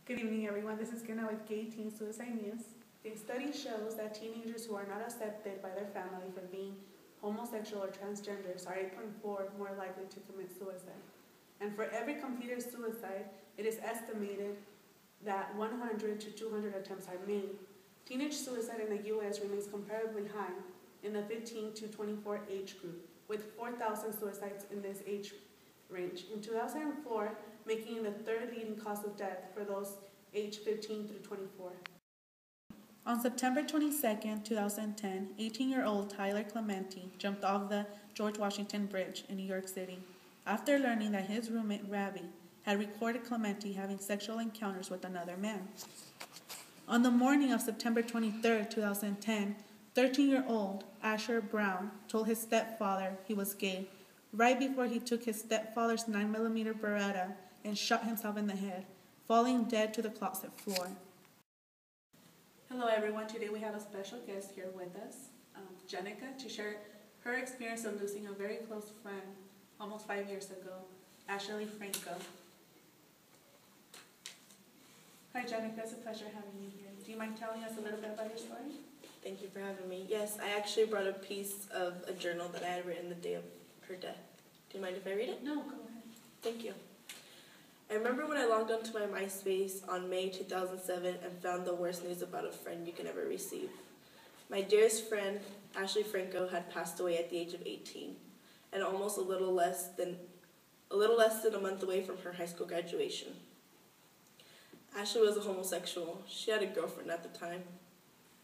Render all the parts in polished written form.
Good evening, everyone. This is Gina with Gay Teen Suicide News. A study shows that teenagers who are not accepted by their family for being homosexual or transgenders are 8.4 more likely to commit suicide. And for every completed suicide, it is estimated that 100 to 200 attempts are made. Teenage suicide in the U.S. remains comparably high in the 15 to 24 age group, with 4,000 suicides in this age range. In 2004, making it the third leading cause of death for those aged 15 through 24. On September 22, 2010, 18-year-old Tyler Clementi jumped off the George Washington Bridge in New York City after learning that his roommate, Ravi, had recorded Clementi having sexual encounters with another man. On the morning of September 23, 2010, 13-year-old Asher Brown told his stepfather he was gay right before he took his stepfather's 9mm Beretta and shot himself in the head, falling dead to the closet floor. Hello everyone, today we have a special guest here with us, Jenica, to share her experience of losing a very close friend almost 5 years ago, Ashley Franco. Hi Jenica, it's a pleasure having you here. Do you mind telling us a little bit about your story? Thank you for having me. Yes, I actually brought a piece of a journal that I had written the day of her death. Do you mind if I read it? No, go ahead. Thank you. I remember when I logged onto my MySpace on May 2007 and found the worst news about a friend you can ever receive. My dearest friend, Ashley Franco, had passed away at the age of 18, and almost a little less than a month away from her high school graduation. Ashley was a homosexual. She had a girlfriend at the time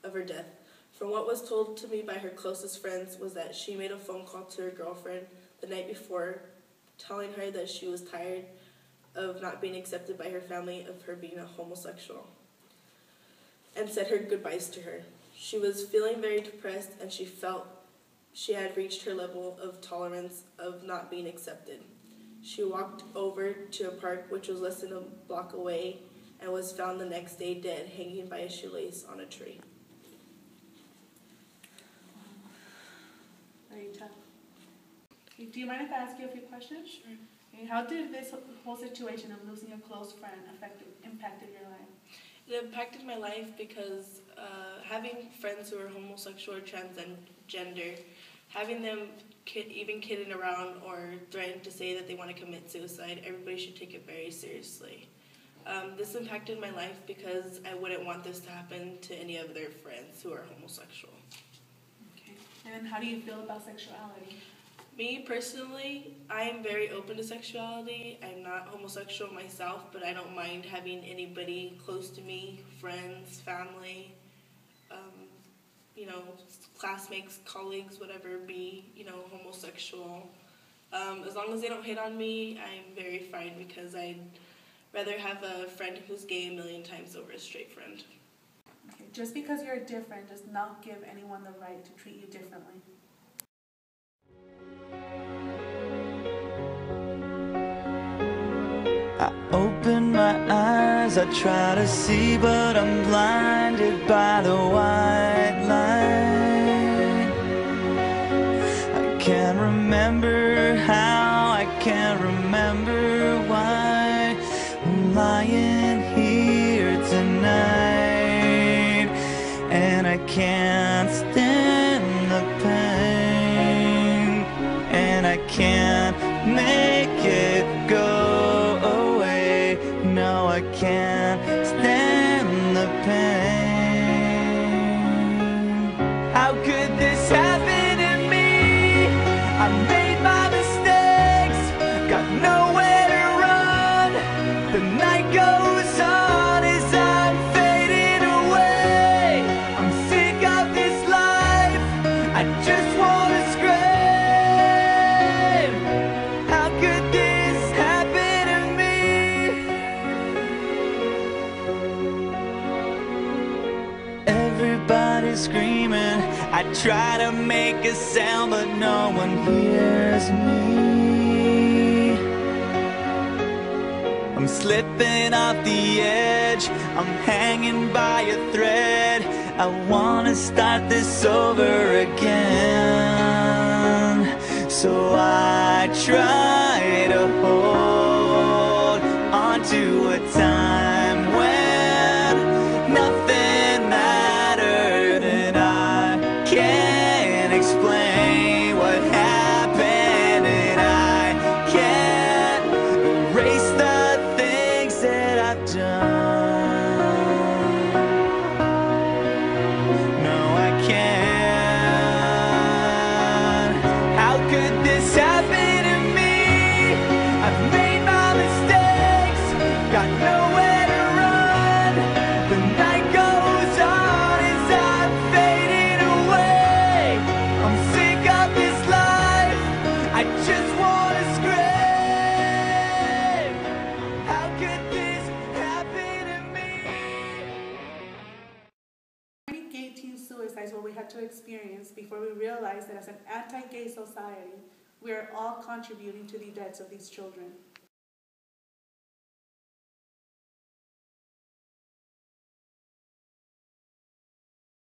of her death. From what was told to me by her closest friends was that she made a phone call to her girlfriend the night before, telling her that she was tired of not being accepted by her family of her being a homosexual, and said her goodbyes to her. She was feeling very depressed, and she felt she had reached her level of tolerance of not being accepted. She walked over to a park which was less than a block away and was found the next day dead, hanging by a shoelace on a tree. Very tough. Do you mind if I ask you a few questions? Sure. Okay, how did this whole situation of losing a close friend impacted your life? It impacted my life because having friends who are homosexual or transgender, having them even kidding around or threatening to say that they want to commit suicide, everybody should take it very seriously. This impacted my life because I wouldn't want this to happen to any of their friends who are homosexual. Okay. And how do you feel about sexuality? Me, personally, I am very open to sexuality. I'm not homosexual myself, but I don't mind having anybody close to me, friends, family, classmates, colleagues, whatever, be, homosexual. As long as they don't hate on me, I'm very fine because I'd rather have a friend who's gay a million times over a straight friend. Okay. Just because you're different does not give anyone the right to treat you differently. I open my eyes, I try to see, but I'm blinded by the white light. I can't remember how, I can't remember why I'm lying here tonight, and I can't stand the pain, and I can't make it go away. No, I can't stand the pain. How could this happen to me? I made my mistakes, got nowhere to run. The night goes on as I'm fading away. I'm sick of this life, I just want to scream. How could this happen to me? Everybody's screaming, I try to make a sound, but no one hears me. I'm slipping off the edge, I'm hanging by a thread. I wanna start this over again, so I try to hold on to a time when before we realize that as an anti-gay society, we are all contributing to the deaths of these children.